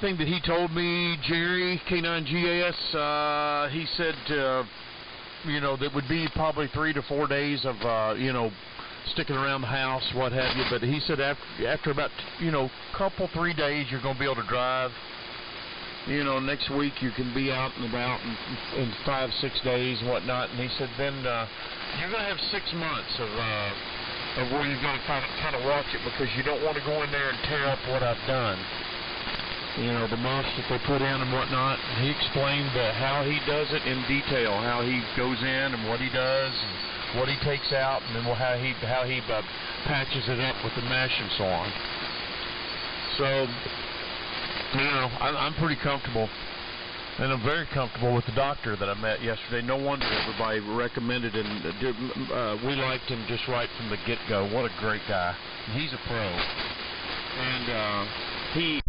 Thing that he told me, Jerry, K9GAS, he said, you know, that would be probably 3 to 4 days of, you know, sticking around the house, what have you. But he said after about, you know, couple, 3 days, you're going to be able to drive. You know, next week you can be out and about in 5, 6 days and whatnot. And he said then you're going to have 6 months of where you're going to kind of watch it, because you don't want to go in there and tear up what I've done. You know, the mesh that they put in and whatnot. He explained how he does it in detail, how he goes in and what he does and what he takes out, and then how he patches it up with the mesh and so on. So, you know, I'm pretty comfortable, and I'm very comfortable with the doctor that I met yesterday. No wonder everybody recommended and we liked him just right from the get-go. What a great guy. He's a pro. And he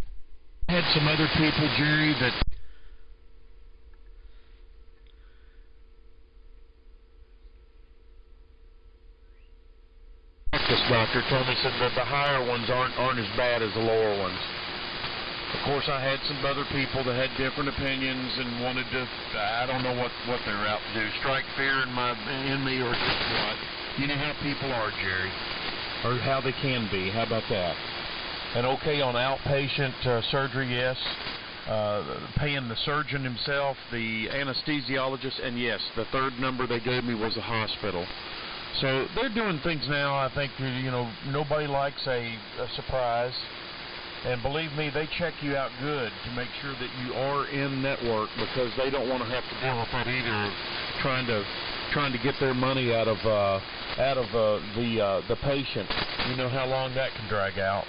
had some other people, Jerry, that this doctor told me, said that the higher ones aren't as bad as the lower ones. Of course, I had some other people that had different opinions and wanted to, I don't know what they were out to do, strike fear in me or just what. You know how people are, Jerry, or how they can be. How about that? And okay, on outpatient surgery, yes. Paying the surgeon himself, the anesthesiologist, and yes, the third number they gave me was a hospital. So they're doing things now. I think, you know, nobody likes a surprise. And believe me, they check you out good to make sure that you are in network, because they don't want to have to deal with that either, trying to get their money out of the patient. You know how long that can drag out.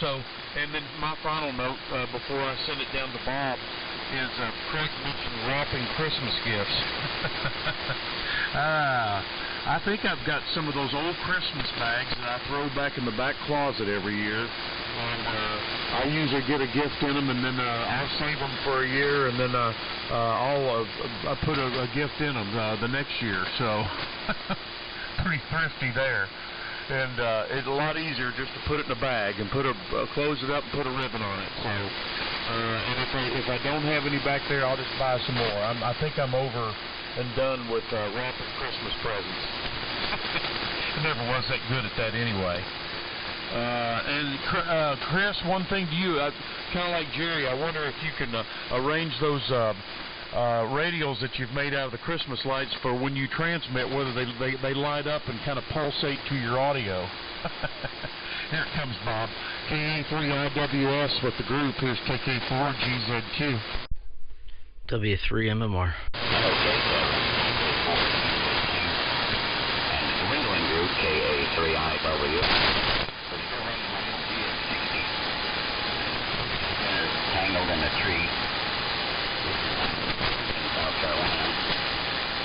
So, and then my final note before I send it down to Bob is Craig mentioned wrapping Christmas gifts. I think I've got some of those old Christmas bags that I throw back in the back closet every year. And I usually get a gift in them, and then I'll save them for a year, and then I'll put a gift in them the next year. So, pretty thrifty there. And it's a lot easier just to put it in a bag and close it up and put a ribbon on it. So, and if I don't have any back there, I'll just buy some more. I think I'm over and done with wrapping Christmas presents. I never was that good at that anyway. And Chris, one thing to you, kind of like Jerry, I wonder if you can arrange those radials that you've made out of the Christmas lights for when you transmit, whether they light up and kind of pulsate to your audio. Here it comes, Bob. KA4IWS with the group. Here's KK4GZQ. W3MMR. Okay, so and the windowing group, KA4IW. Tangled in a tree.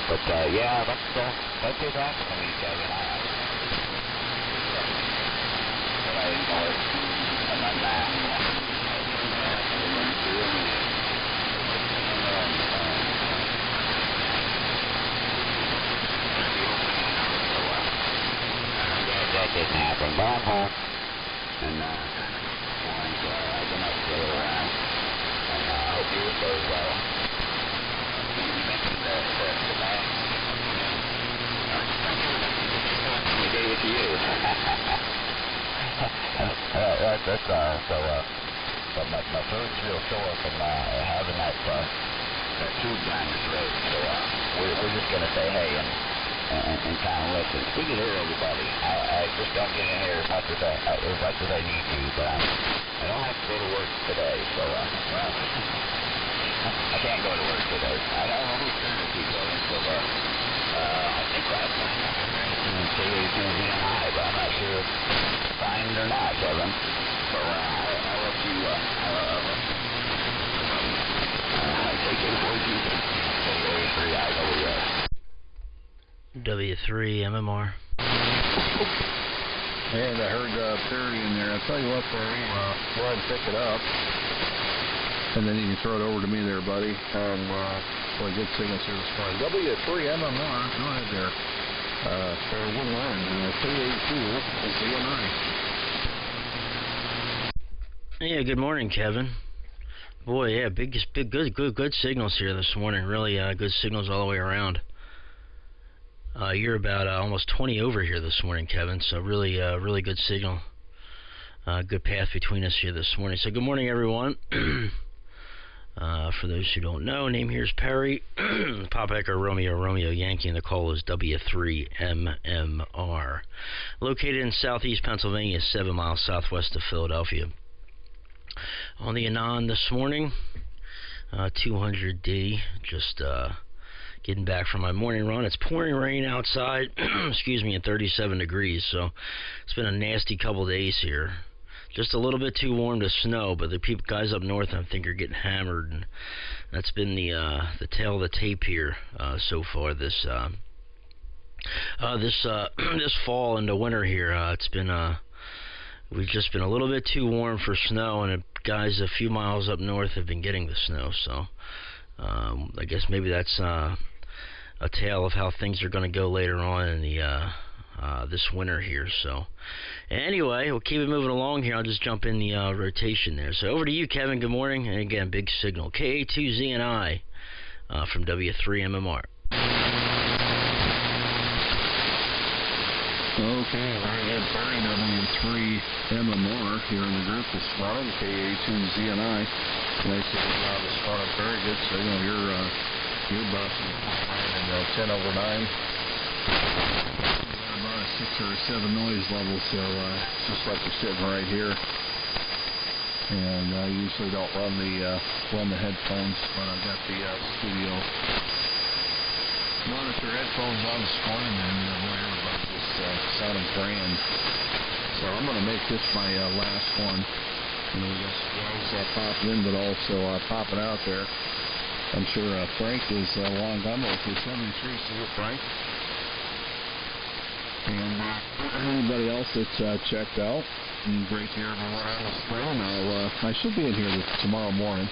But yeah, let's get back to each other. But I ignore it. And I'm not. That didn't happen. But I'm home. And I can up to go around. And I hope you goes well. You mentioned the bag. We gave it to you. That's but my food's real short from having that tube down this road. So we're just gonna say hey and kind of listen. We can hear everybody. I just don't get in here as much as I need to, but I don't have to go to work today, so well. I can't go to work today. I don't know who's going to keep going, so I think last time I was going to be an eye, but I'm not sure if it's signed or not, Kevin. So I'll let you, KK4GZQ, W3MMR. And I heard Perry in there. I'll tell you what, Perry, go ahead and pick it up. And then you can throw it over to me there, buddy. For a good signal service fine. W3MMR, go ahead there. For 1 line, 382 is the NI. Yeah, good morning, Kevin. Boy, yeah, good signals here this morning. Really good signals all the way around. You're about almost 20 over here this morning, Kevin. So really good signal. Good path between us here this morning. So good morning, everyone. For those who don't know, name here is Perry. Papa Echo Romeo Yankee, and the call is W3MMR. Located in southeast Pennsylvania, 7 miles southwest of Philadelphia. On the Anon this morning, 200D, just getting back from my morning run. It's pouring rain outside, excuse me, at 37 degrees, so it's been a nasty couple days here. Just a little bit too warm to snow, but the guys up north, I think, are getting hammered, and that's been the tail of the tape here so far this this fall into winter here. It's been we've just been a little bit too warm for snow, and guys a few miles up north have been getting the snow. So I guess maybe that's a tale of how things are going to go later on in the this winter here. So anyway, we'll keep it moving along here. I'll just jump in the rotation there. So over to you, Kevin. Good morning. And again, big signal. KA4GZQ from W3MMR. Okay, very good. W3MMR here in the group this morning. KA4GZQ. Nice this morning. Very good signal. You're busting at 10 over 9. About a 6 or a 7 noise level, so just like you're sitting right here. And I usually don't run the headphones when I've got the studio monitor headphones on this morning, and boy, everybody just sounding grand. So I'm going to make this my last one. We got some guys popping in, but also popping out there. I'm sure Frank is long gone with his 73. See you, Frank. And anybody else that's checked out, and great to hear everyone on the phone. I should be in here tomorrow morning.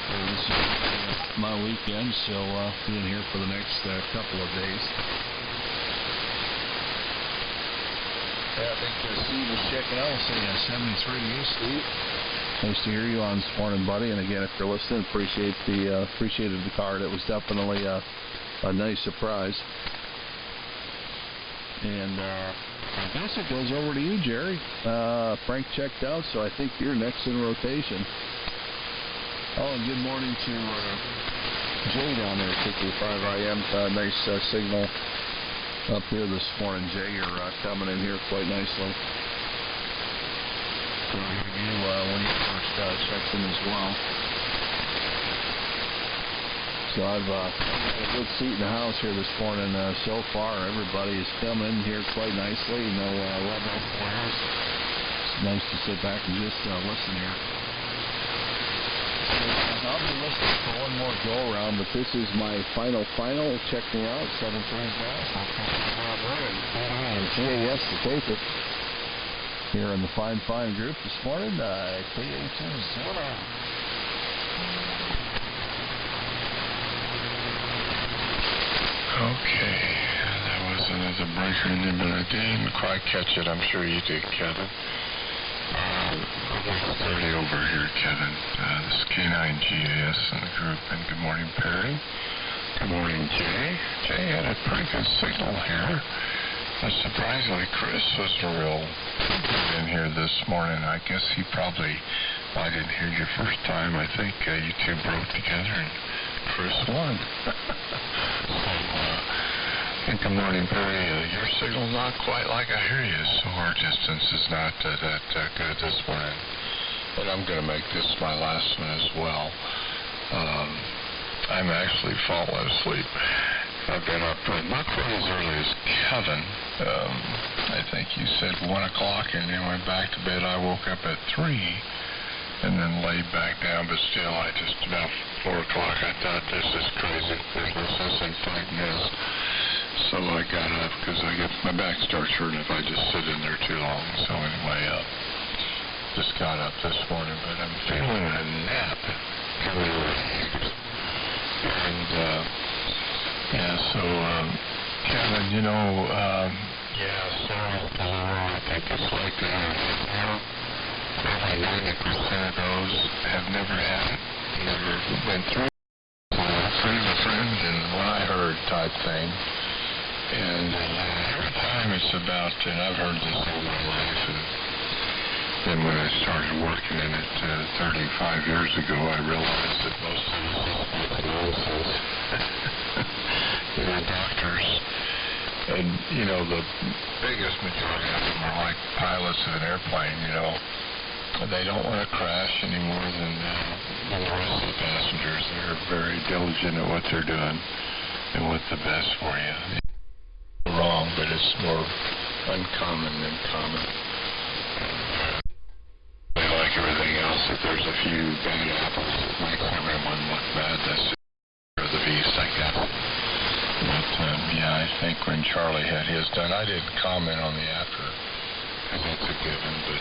This is my weekend, so I'll be in here for the next couple of days. Yeah, I think Steve was checking out. We'll say 73 to you, Steve. Nice to hear you on this morning, buddy. And again, if you're listening, appreciated the card. It was definitely a nice surprise. And I guess it goes over to you, Jerry. Frank checked out, so I think you're next in rotation. Oh, and good morning to Jay down there at KK4IN. Nice signal up here this morning, Jay. You're coming in here quite nicely. So you when you first checked in as well. So I've got a good seat in the house here this morning so far. Everybody is coming in here quite nicely. No level flares. It's nice to sit back and just listen here. I'll be listening for one more go around, but this is my final. Check me out. 7 3 and GAS to tape it. Here in the fine group this morning. KA4GZQ. Okay, that was another breaker in there, but I didn't quite catch it. I'm sure you did, Kevin. 30 over here, Kevin. This is K9GAS in the group, and good morning, Perry. Good morning, Jay. Jay had a pretty good signal here. Surprisingly, Chris was real good in here this morning. I guess I didn't hear you first time. I think you two broke together and Chris won. And good morning, Perry. Your signal's not quite like I hear you, so our distance is not that good this morning. But I'm going to make this my last one as well. I'm actually falling asleep. I've been up not quite as early as Kevin. I think you said 1 o'clock, and then went back to bed. I woke up at 3 and then laid back down, but still, about 4 o'clock, I thought, this is crazy business. This ain't fighting this. So I got up because my back starts hurting if I just sit in there too long. So anyway, just got up this morning, but I'm feeling a nap. And so Kevin, so I think it's like probably 90% of those have never had it, never went through it. Friend of a friend and what I heard type thing. And every time it's about, and I've heard this all my life, and then when I started working in it 35 years ago, I realized that most of the doctors, and the biggest majority of them are like pilots of an airplane, they don't want to crash any more than the rest of the passengers. They're very diligent at what they're doing and what's the best for you. Wrong, but it's more uncommon than common. Like everything else, if there's a few bad apples that make everyone look bad, that's the beast, I guess. But I think when Charlie had his done, I didn't comment on the after, because that's a given, but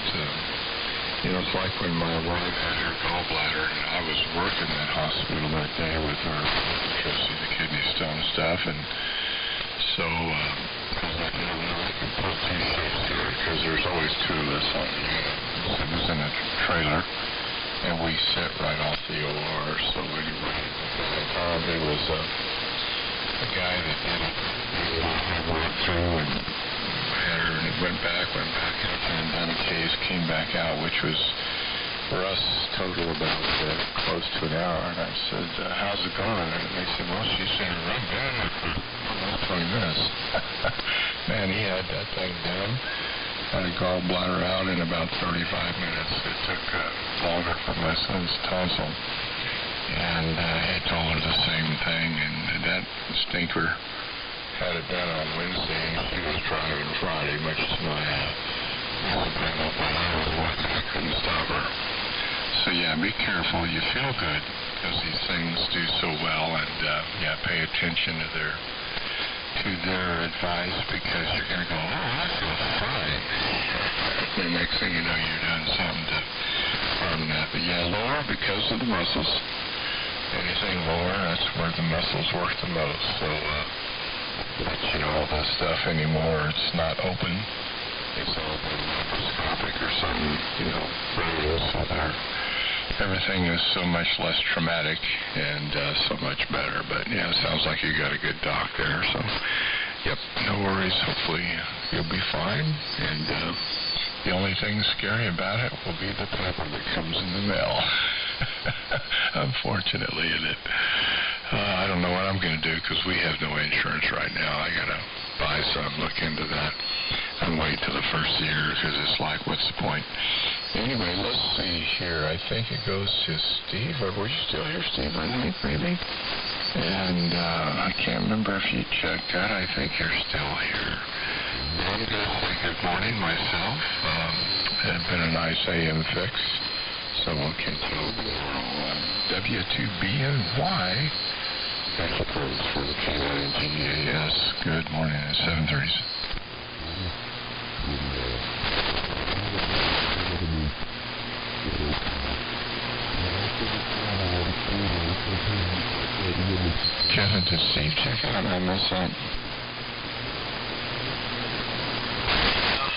it's like when my wife had her gallbladder, and I was working in that hospital that day with her, the kidney stone stuff, and so, because I can put two shifts here, because there's always two of us on the unit. So it was in a trailer, and we sit right off the OR, so anyway, there was a guy that did it, he went through and had her, and it went back after and done a case, came back out, which was, for us, total about close to an hour, and I said, how's it going? And they said, well, she's in her run down for almost 20 minutes. Man, he had that thing done, had a gallbladder out in about 35 minutes. It took longer for my son's tonsil, and he told her the same thing, and that stinker had it done on Wednesday, and she was driving Friday, much to my I couldn't stop her. So be careful. You feel good because these things do so well, and pay attention to their advice, because you're going to go, I feel fine. The next thing you know, you're doing something to harm that. But lower because of the muscles. Anything lower, that's where the muscles work the most. So, all this stuff anymore, it's not open. It's all laparoscopic or something, very so there. Everything is so much less traumatic and so much better. But it sounds like you got a good doc there. So, no worries. Hopefully you'll be fine. And the only thing scary about it will be the paper that comes in the mail. Unfortunately, isn't it? I don't know what I'm going to do because we have no insurance right now. I got to buy some, look into that, and wait till the first year because it's like, what's the point? Anyway, let's see here. I think it goes to Steve. Were you still here, Steve? I think maybe. And I can't remember if you checked that. I think you're still here. I'm going to say good morning myself. It had been a nice AM fix. So we'll continue on W2BNY. That's the codes for the K9GAS. Good morning at 7:30. Kevin, did Steve check out? I missed that.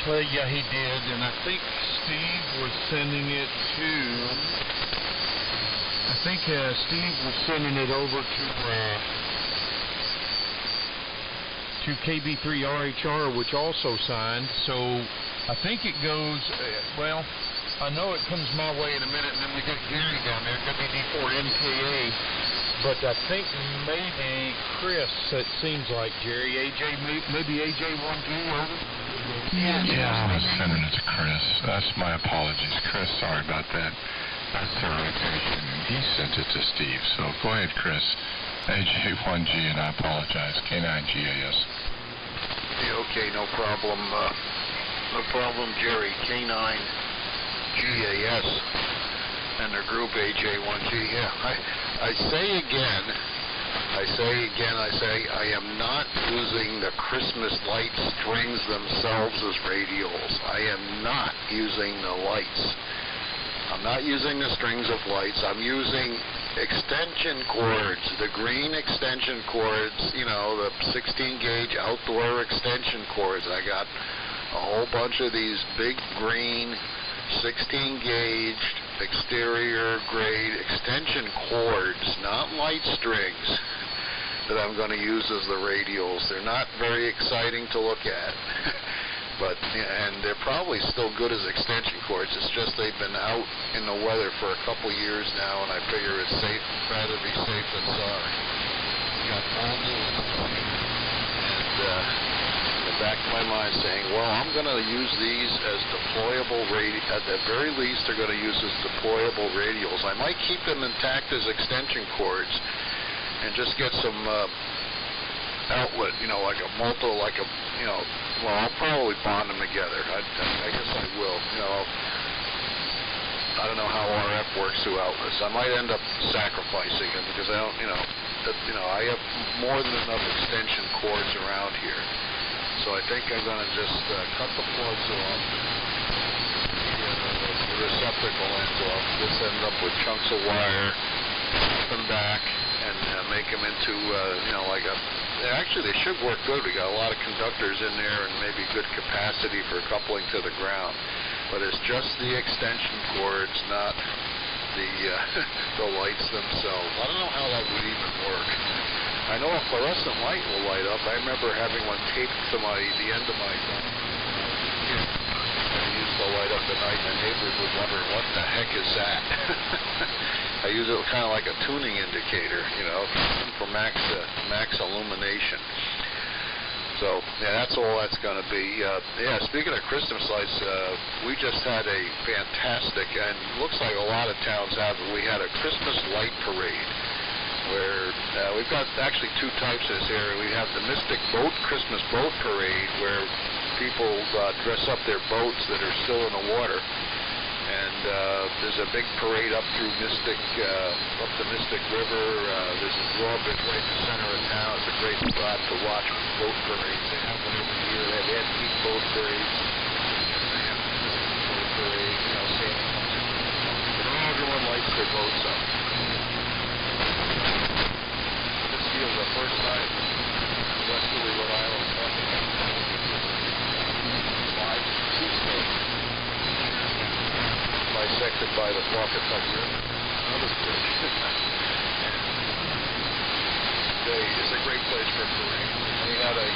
Well, yeah, he did, and I think Steve was sending it over to KB3RHR, which also signed. So I think it goes, I know it comes my way in a minute, and then we got Gary down there, WD4NKA. But I think maybe Chris, it seems like, Jerry, maybe AJ1G, over? Yeah, I was sending it to Chris. That's my apologies. Chris, sorry about that. That's the rotation, and he sent it to Steve. So go ahead, Chris. AJ1G, and I apologize. K9GAS. Okay, no problem. No problem, Jerry. K9GAS and their group AJ1G. Yeah, I say I am not using the Christmas light strings themselves as radials. I am not using the lights. I'm not using the strings of lights. I'm using extension cords, the green extension cords, the 16 gauge outdoor extension cords. I got a whole bunch of these big green 16 gauged exterior grade extension cords, not light strings, that I'm going to use as the radials. They're not very exciting to look at. And they're probably still good as extension cords. It's just they've been out in the weather for a couple years now, and I figure it's safe, rather be safe than sorry. Got all new ones. And in the back of my mind saying, well, I'm going to use these as deployable radials. At the very least, they're going to use as deployable radials. I might keep them intact as extension cords and just get some outlet, like a well, I'll probably bond them together. I guess I will. I don't know how RF works through outlets. I might end up sacrificing them because I don't, I have more than enough extension cords around here. So I think I'm going to just cut the plugs off, the receptacle ends off, just end up with chunks of wire, put them back, and make them into, like a... Actually, they should work good. We got a lot of conductors in there and maybe good capacity for coupling to the ground. But it's just the extension cords, not the lights themselves. I don't know how that would even work. I know a fluorescent light will light up. I remember having one taped to the end of my gun. I used to light up at night, and the neighbors were wondering, what the heck is that? I use it kind of like a tuning indicator, for max illumination. So, yeah, that's all that's going to be. Speaking of Christmas lights, we just had a fantastic, and looks like a lot of towns have it, we had a Christmas light parade, where we've got actually two types in this area. We have the Mystic Christmas Boat Parade, where people dress up their boats that are still in the water. And there's a big parade up through up the Mystic River. There's a drawbridge right in the center of town. It's a great spot to watch boat parades. They have one every year. They have antique boat parades. They have a boat parade, Santa comes in. And everyone lights their boats up. This year is the first time in westerly Rhode Island. Bisected by the Pawcatuck River. Another bridge. It's a great place for a parade. We had a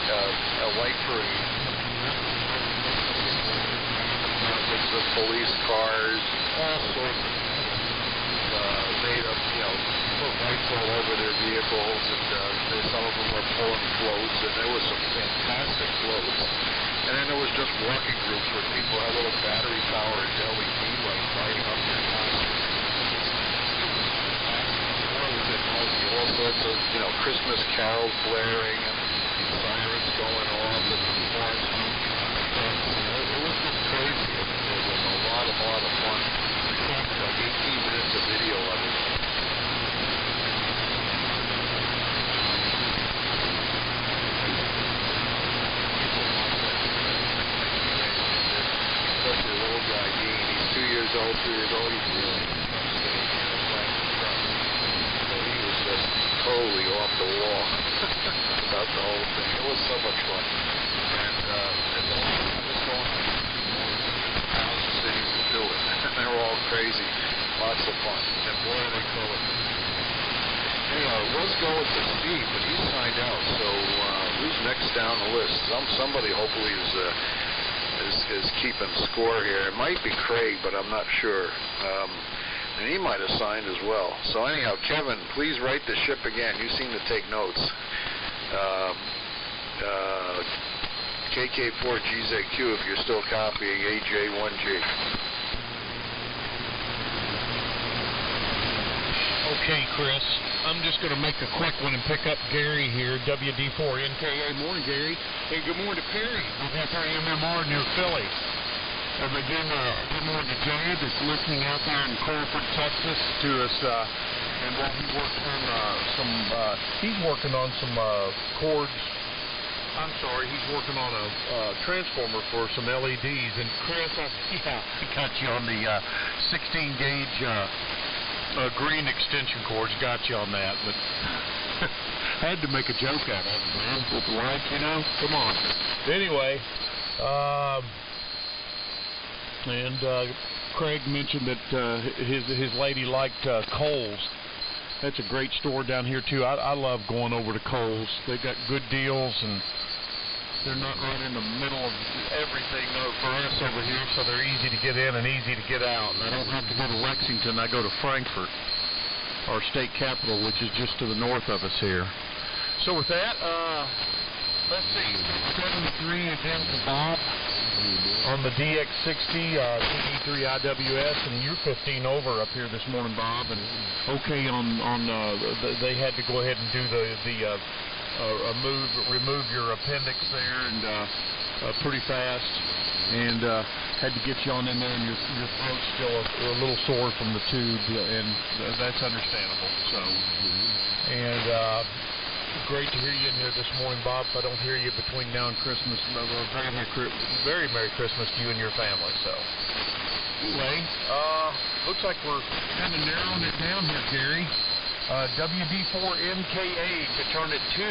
light parade with the police cars, all sorts of made up, put lights all over their vehicles, and some of them were pulling floats, and there was some fantastic floats. And then there was just walking groups where people had little battery-powered LED lights lighting up their costumes. All sorts of, Christmas carols blaring and sirens going off and horns honking on the trucks. It was just crazy. It was a lot of fun. We got like 18 minutes of video of it. Especially the little guy, Dean. He's 2 years old. He's really upsetting playing the truck. So he was just totally off the wall about the whole thing. It was so much fun. And there's a lot of this going on. Thousands of cities to do it. They're all crazy. Lots of fun. And boy, are they colorful. It was going to Steve, but he signed out. So who's next down the list? Somebody hopefully is keeping score here. It might be Craig, but I'm not sure. And he might have signed as well. So anyhow, Kevin, please write the ship again. You seem to take notes. KK4GZQ if you're still copying AJ1G. Okay, Chris. I'm just going to make a quick one and pick up Gary here, WD4NKA. Morning, Gary. Hey, good morning to Perry, W3MMR near Philly. And again, good morning to Jay that's listening out there in Crawford, Texas to us. And while he works on he's working on some cords. I'm sorry, he's working on a transformer for some LEDs. And Chris, I got you on the 16 gauge green extension cords. Got you on that, but I had to make a joke out of it, man. With the lights, come on. Anyway, Craig mentioned that his lady liked Kohl's. That's a great store down here too. I love going over to Kohl's. They've got good deals, and they're not right in the middle of everything for us over here, so they're easy to get in and easy to get out. And I don't have to go to Lexington. I go to Frankfort, our state capital, which is just to the north of us here. So with that, let's see, 73 again to Bob on the DX60 KK4GZQ, and you're 15 over up here this morning, Bob. And okay they had to go ahead and do remove your appendix there, and pretty fast, and had to get you on in there, and your throat's still a little sore from the tube, and that's understandable. So, and great to hear you in here this morning, Bob. If I don't hear you between now and Christmas, very Merry Christmas to you and your family. So, anyway, looks like we're kind of narrowing it down here, Gary. WD4NKA to turn it to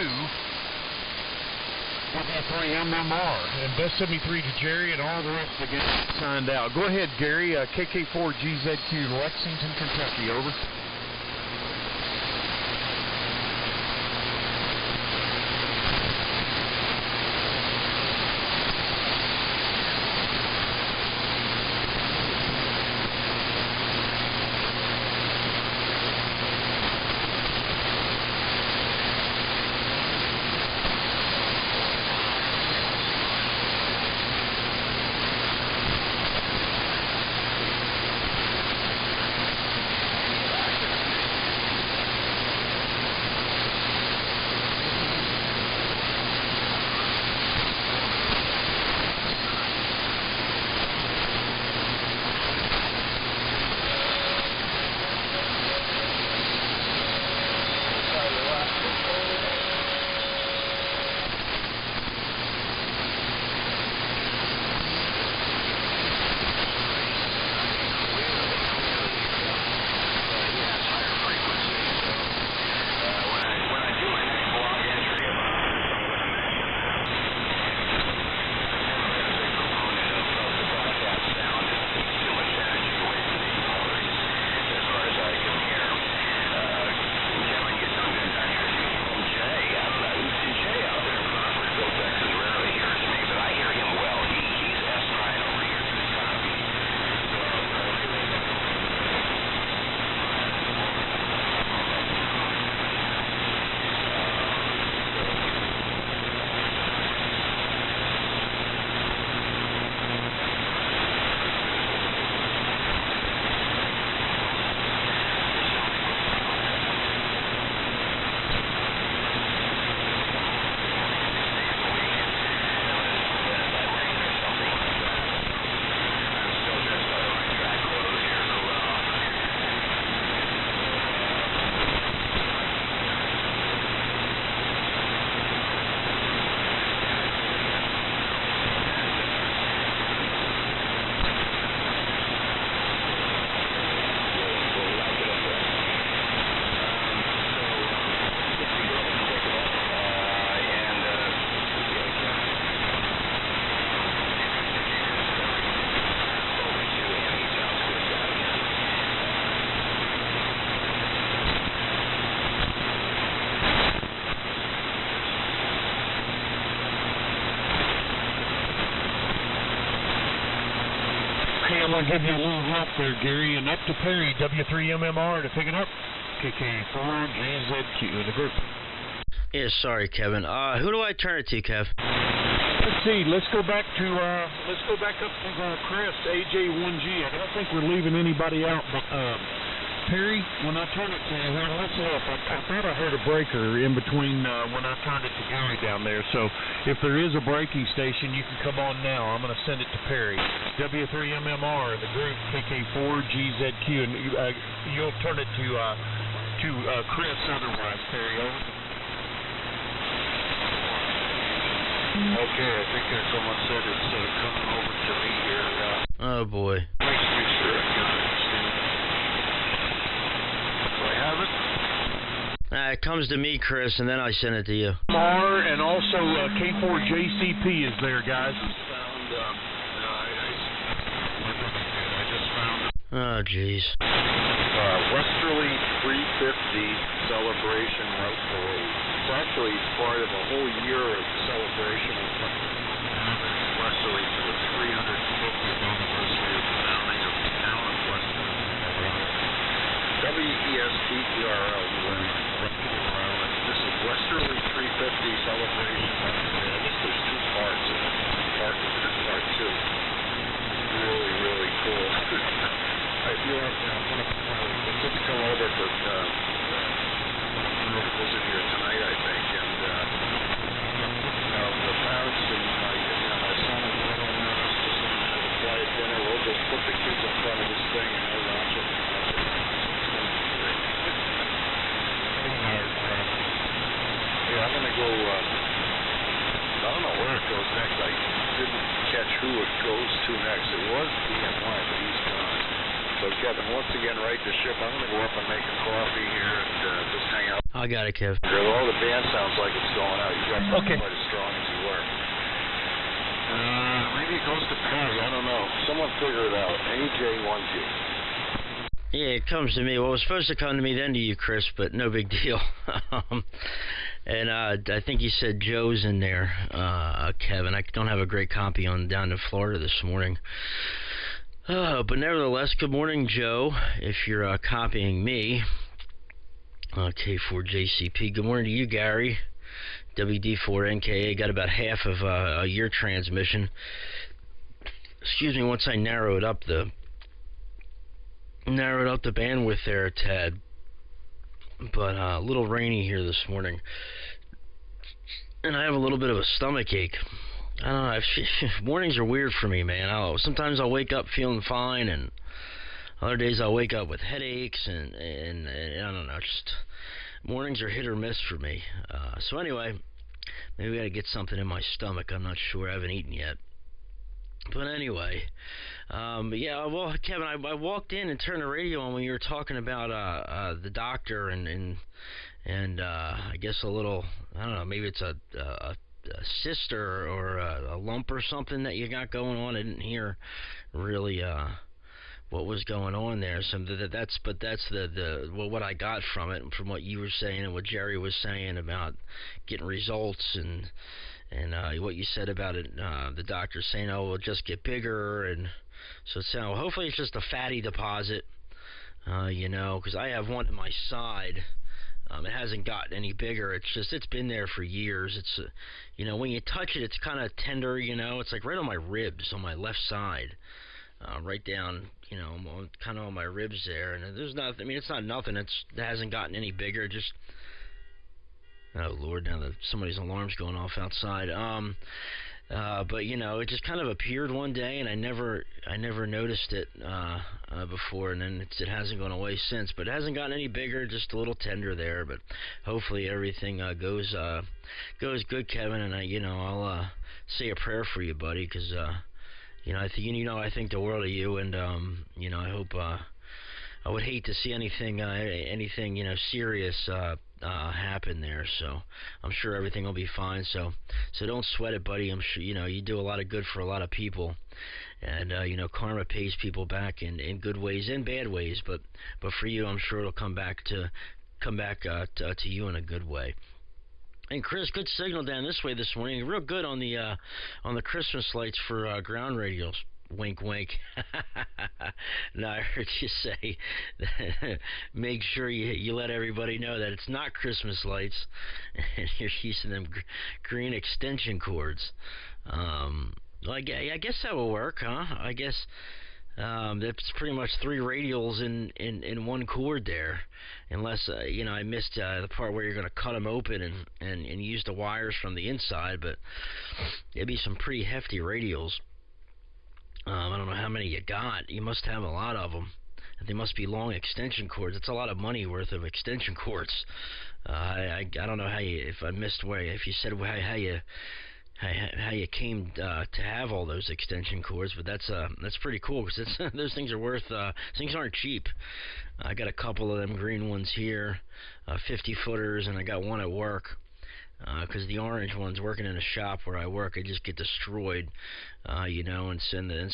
W3MMR. And best 73 to Jerry and all the rest of the guys signed out. Go ahead, Gary. KK4GZQ, Lexington, Kentucky. Over. I'm going to give you a little help there, Gary, and up to Perry, W3MMR to pick it up. KK4GZQ in the group. Yeah, sorry, Kevin. Who do I turn it to, Kev? Let's see. Let's go back up to Chris, AJ1G. I don't think we're leaving anybody out, but Perry, when I turn it to you, listen up. I thought I heard a breaker in between when I turned it to Gary down there. So if there is a braking station, you can come on now. I'm going to send it to Perry. W3MMR in the group, KK4GZQ, and you'll turn it to Chris otherwise, Perry. Over. Okay, I think someone said it's coming over to me here. Oh boy. Make sure I got it. Do I have it? It comes to me, Chris, and then I send it to you. And also K4JCP is there, guys. I just found Oh, jeez. Westerly 350 celebration route parade. It's actually part of a whole year of celebration of Westerly for the 350th anniversary of the founding of the town of Westerly. WESTERL, this is Westerly 350 celebration. I guess there's two parts. Part 1 and part 2. Really, really cool. I feel like it didn't come over, but I'll visit here tonight, I think, and the parents and my son and brother and us just want to have a quiet dinner. We'll just put the kids in front of this thing and they'll watch it. Yeah, I'm going to go, I don't know where it goes next. I didn't catch who it goes to next. It was BNY, but he's gone. So, Kevin, once again, right the ship. I'm going to go up and make a coffee here and just hang out. I got it, Kev. All the band sounds like it's going out. You guys are quite as strong as you were. Maybe it goes to Perry. I don't know. Someone figure it out. AJ1G. Yeah, it comes to me. Well, it was supposed to come to me, then to you, Chris, but no big deal. And I think you said Joe's in there, Kevin. I don't have a great copy on down to Florida this morning. But nevertheless, good morning, Joe, if you're copying me. K4JCP. Good morning to you, Gary. WD4NKA. Got about half of a year transmission. Excuse me, once I narrowed up the bandwidth there a tad. But a little rainy here this morning. And I have a little bit of a stomach ache. I don't know. Mornings are weird for me, man. Sometimes I'll wake up feeling fine, and other days I'll wake up with headaches, and I don't know. Just mornings are hit or miss for me. So anyway, maybe I got to get something in my stomach. I'm not sure. I haven't eaten yet. But anyway, yeah, well, Kevin, I walked in and turned the radio on when you were talking about the doctor and I guess a little, I don't know, maybe it's a cyst or a lump or something that you got going on. I didn't hear really what was going on there. So that's what I got from it, from what you were saying and what Jerry was saying about getting results and what you said about it, the doctor saying, oh, it'll just get bigger, and so hopefully it's just a fatty deposit, because I have one in my side. It hasn't gotten any bigger. It's been there for years. It's, when you touch it, it's kind of tender, it's like right on my ribs on my left side, right down, kind of on my ribs there, and there's nothing, it's not nothing. It hasn't gotten any bigger, just, oh Lord, now that somebody's alarm's going off outside. But it just kind of appeared one day, and I never noticed it before, and then it hasn't gone away since. But it hasn't gotten any bigger, just a little tender there. But hopefully everything goes good, Kevin. And I'll say a prayer for you, buddy, because I think the world of you, and I hope. I would hate to see anything serious happen there. So I'm sure everything will be fine. So don't sweat it, buddy. I'm sure you do a lot of good for a lot of people, and karma pays people back in good ways and bad ways. But for you, I'm sure it'll come back to you in a good way. And Chris, good signal down this way this morning. Real good on the Christmas lights for ground radios. Wink, wink. No, I heard you say that make sure you let everybody know that it's not Christmas lights, and you're using them green extension cords. Well, I guess that will work, huh? I guess that's pretty much 3 radials in one cord there, unless I missed the part where you're going to cut them open and use the wires from the inside, but it'd be some pretty hefty radials. I don't know how many you got. You must have a lot of them. They must be long extension cords. It's a lot of money worth of extension cords. I don't know if I missed if you said how you came to have all those extension cords, but that's pretty cool, because those things are worth. Things aren't cheap. I got a couple of them green ones here, 50 footers, and I got one at work. because the orange ones, working in a shop where I work, I just get destroyed, you know, and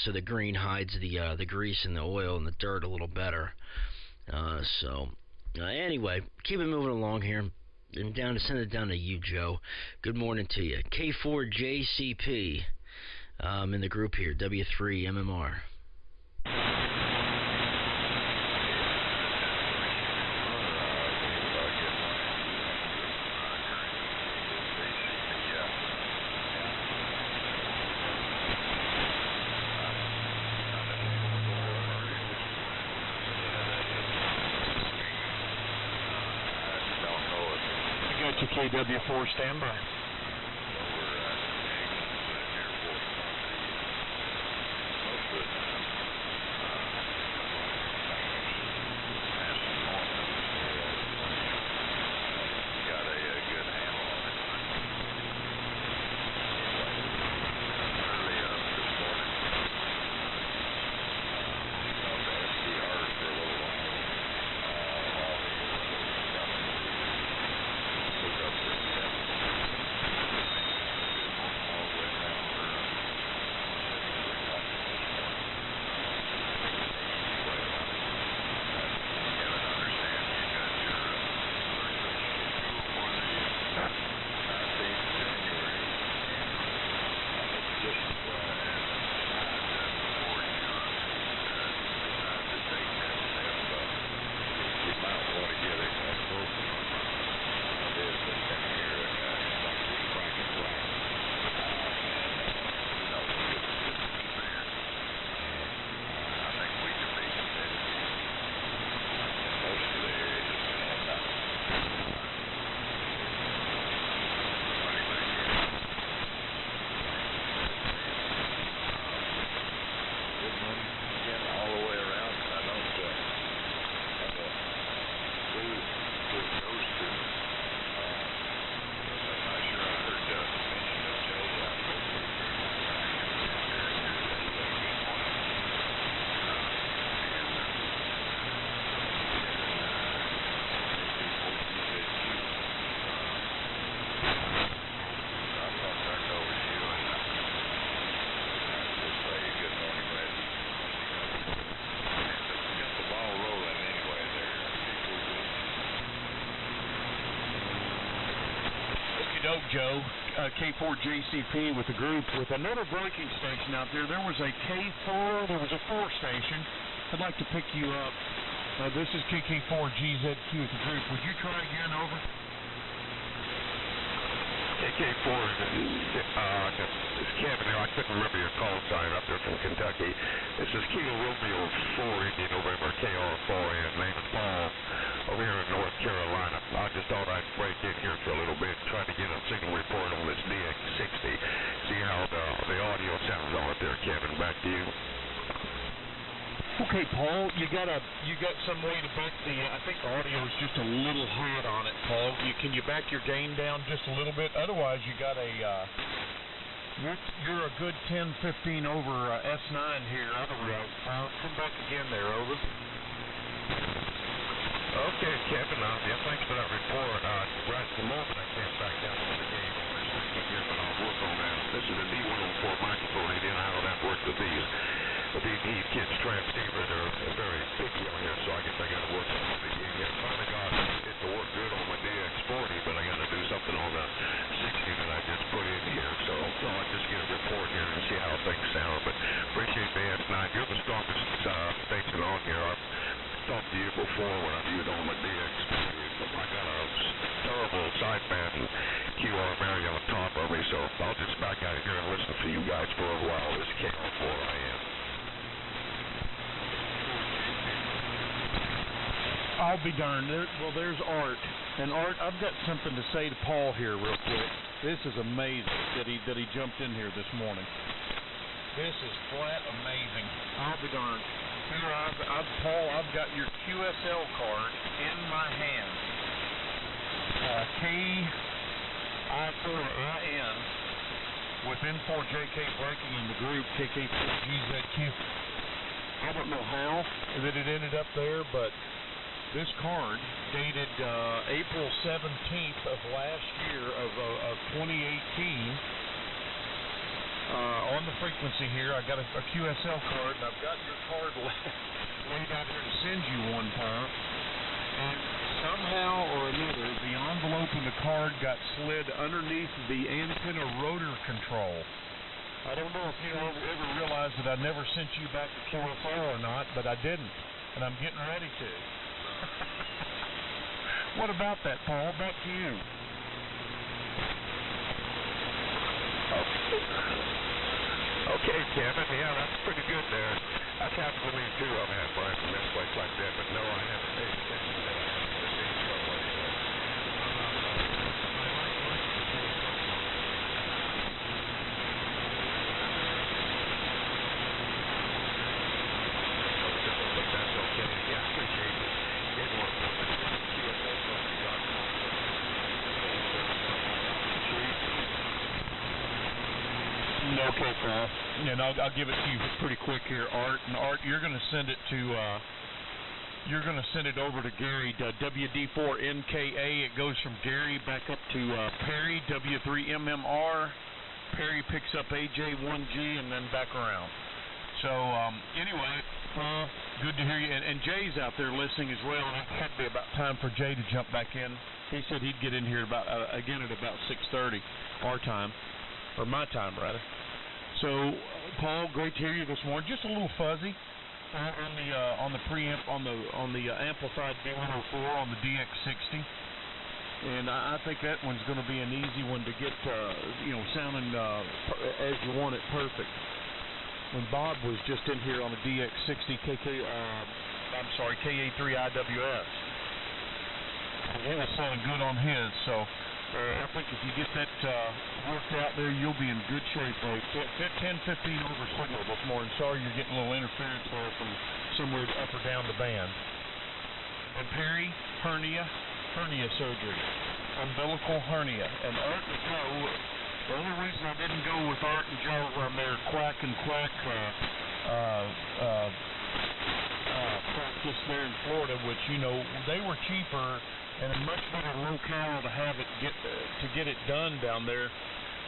so the green hides the grease and the oil and the dirt a little better. Anyway, keep it moving along here. And send it down to you, Joe. Good morning to you. K4JCP in the group here, W3MMR. KW4 standby. Joe, K4JCP with the group with another braking station out there. There was a K4, there was a 4 station. I'd like to pick you up. This is KK4GZQ with the group. Would you try again, over? KK4, this is Kevin here. I couldn't remember your call sign up there from Kentucky. This is Kilo Romeo 4 Indian November KR4IN, name is Paul, over here in North Carolina. I just thought I'd break in here for a little bit, try to get a signal report on this DX60. See how the audio sounds on it there, Kevin. Back to you. Okay, Paul, you got some way to back the. I think the audio is just a little hot on it, Paul. Can you back your gain down just a little bit? Otherwise, you got a. You're a good 10-15 over S9 here. Come back again there, over. Okay, Kevin. Yeah, thanks for that report. Right at the moment, I can't back down on the game on this thing again, but I'll work on that. This is a D104 microphone. I don't have to work with these. But these kids transceivers are very picky on here, so I guess I got to work on the game. Yeah, finally got it to work good on my DX40, but I got to do something on the 60 that I just put in here. So I'll just get a report here and see how things sound. But appreciate the S9. You're the strongest station on here. I've talked to you before when I've used on my DX40. I got a terrible sideband and QR Mary on top of me, so I'll just back out of here and listen to you guys for a while. This is K4IN. I'll be darned. There's Art. And Art, I've got something to say to Paul here real quick. This is amazing that he jumped in here this morning. This is flat amazing. I'll be darned. Here, Paul, I've got your QSL card in my hand. KI4IN with N4JK braking in the group, KK4GZQ. I don't know how that it ended up there, but this card dated April 17th of last year of 2018. On the frequency here, I got a QSL card, and I've got your card laid out here to send you one time. And somehow or another, the envelope in the card got slid underneath the antenna rotor control. I don't know if you ever realized that I never sent you back a QSL or not, but I didn't, and I'm getting ready to. What about that, Paul? Back to you. Okay, Kevin, yeah, that's pretty good there. That's happened to me too. I've had Brian from this place like that, but no, I haven't paid attention to that. I haven't been in trouble, so. But that's okay. Yeah, I appreciate it. It worked. Okay, Paul. And I'll give it to you pretty quick here, Art. And Art, you're going to send it to over to Gary, WD4NKA. It goes from Gary back up to Perry, W3MMR. Perry picks up AJ1G and then back around. So anyway, good to hear you. And Jay's out there listening as well. It had to be about time for Jay to jump back in. He said he'd get in here again at about 6:30 our time, or my time rather. So, Paul, great to hear you this morning. Just a little fuzzy on the preamp on the amplified B104 on the DX60, and I think that one's going to be an easy one to get sounding as you want it, perfect. When Bob was just in here on the DX60 KA4IWS, he was sounding good on his, so. I think if you get that worked out there, you'll be in good shape. 10-15 over signal this morning. Sorry you're getting a little interference there from somewhere up or down the band. And Perry, hernia surgery, umbilical hernia. And Art and Joe, the only reason I didn't go with Art and Joe on their quack practice there in Florida, which, they were cheaper and a much better locale to have it get it done down there.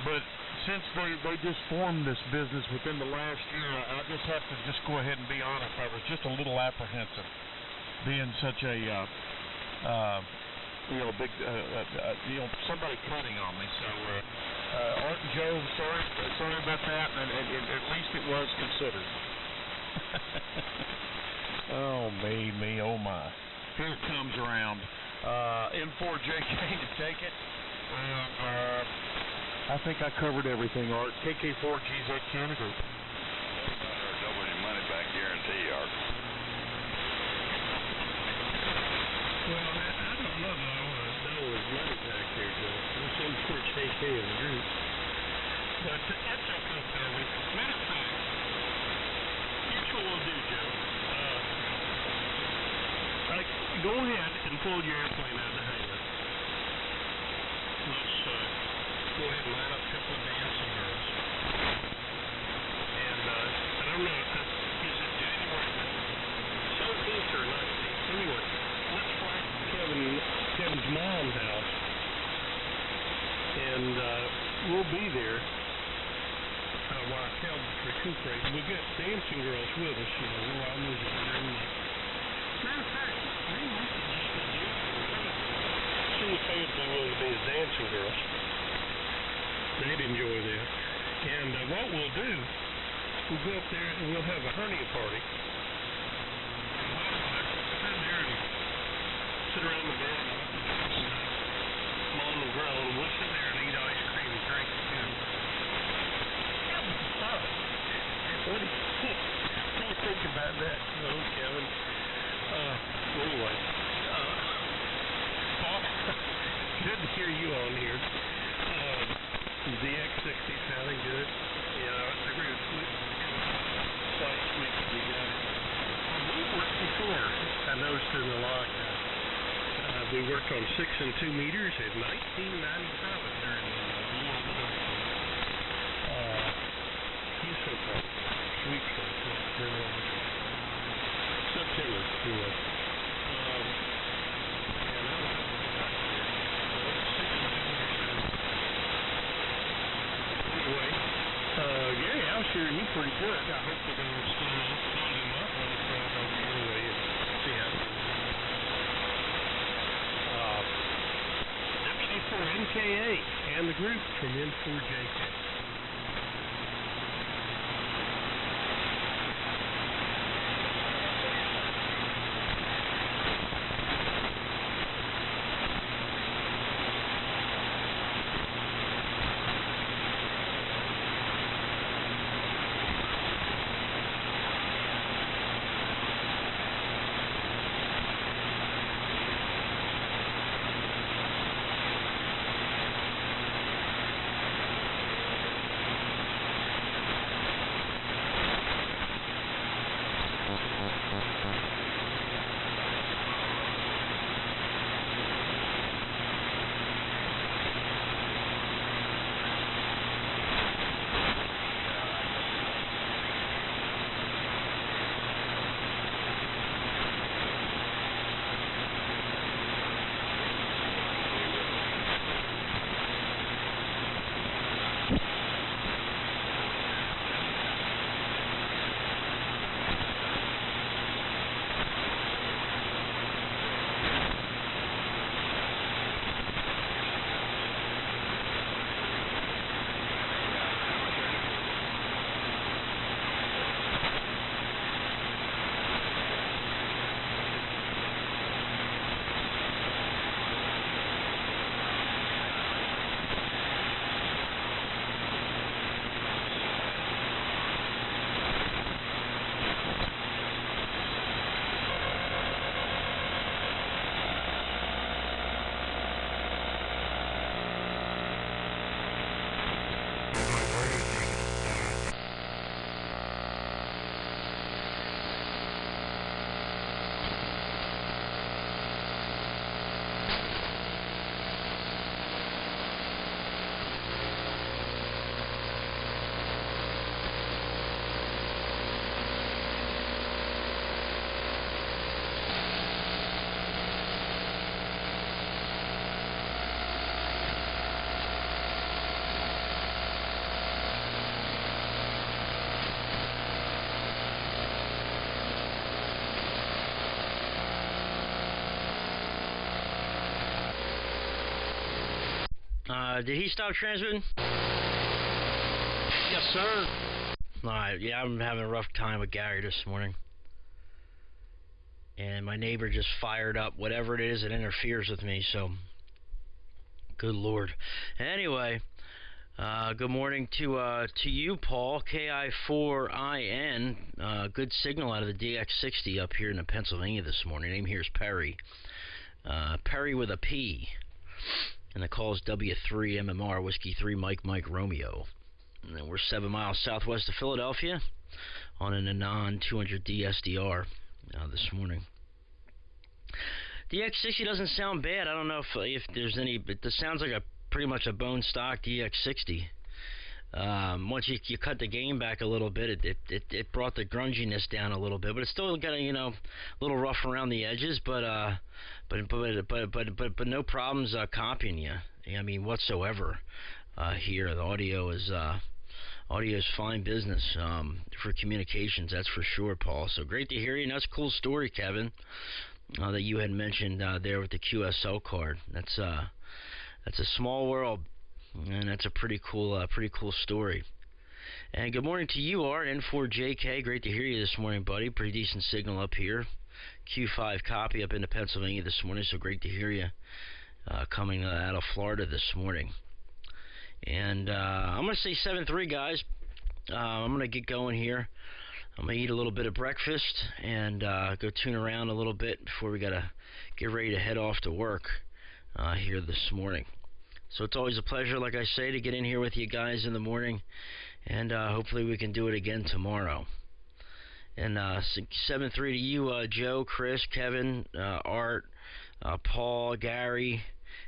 But since they just formed this business within the last year, I just have to just go ahead and be honest. I was just a little apprehensive, being such a big somebody cutting on me. So Art and Joe, sorry about that, and at least it was considered. Oh me, oh my! Here it comes around. N4JK to take it. I think I covered everything, Art. KK4GZQ in a group. Double your money back guarantee, Art. Well, I don't know that I want to double his money back here, Joe. It's N4JK in the group. But that's okay, Toby. Matter of fact, here's what we'll do, Joe. Go ahead and pull your airplane out of the hangar. Let's go ahead and line up a couple of dancing girls. And I don't know, is it January 17th or 19th? Anyway, let's fly Kevin's mom's house. And we'll be there while Kevin's recuperating. We got dancing girls with us, while I'm with them. Matter of fact, see if they'd be willing to be his dancing girls. They'd enjoy that. And what we'll do, we'll go up there and we'll have a hernia party. Sit there and sit around the bed and mom and grown. We'll sit there and eat ice cream and drink again. What do you think about that, Kevin? Anyway, Paul, good to hear you on here. The X60 sounding good. Yeah, I agree with you. Sights make it be good. We worked before. I noticed in the log. We worked on 6 and 2 meters in 1997 during the war production. Houston Park. Sweet September. Anyway. pretty good. I hope they don't stand him up on the front of him anyway. See how WD4NKA and the group from N4JK. Did he stop transmitting? Yes, sir. Alright, yeah, I'm having a rough time with Gary this morning. And my neighbor just fired up whatever it is that interferes with me, so good Lord. Anyway, good morning to you, Paul. KI4IN. Good signal out of the DX60 up here in Pennsylvania this morning. Name here is Perry. Perry with a P. And the call is W3MMR, Whiskey 3 Mike Romeo. And we're 7 miles southwest of Philadelphia on an Anon 200D SDR this morning. The X60 doesn't sound bad. I don't know if there's any, but it sounds like pretty much a bone stock DX60. Once you cut the gain back a little bit, it brought the grunginess down a little bit, but it's still got a little rough around the edges, but no problems copying you. I mean, whatsoever. Here the audio is fine business for communications, that's for sure, Paul. So great to hear you. And that's a cool story, Kevin, that you had mentioned there with the QSL card. That's a small world. And that's a pretty cool story. And good morning to you, Art, N4JK. Great to hear you this morning, buddy. Pretty decent signal up here. Q5 copy up into Pennsylvania this morning, so great to hear you coming out of Florida this morning. And I'm going to say 7-3, guys. I'm going to get going here. I'm going to eat a little bit of breakfast and go tune around a little bit before we got to get ready to head off to work here this morning. So it's always a pleasure, like I say, to get in here with you guys in the morning, and hopefully we can do it again tomorrow. And 7-3 to you, Joe, Chris, Kevin, Art, Paul, Gary,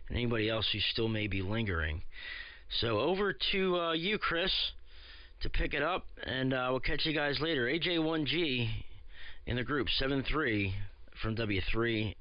and anybody else who still may be lingering. So over to you, Chris, to pick it up, and we'll catch you guys later. AJ1G in the group, 7-3 from W3MMR.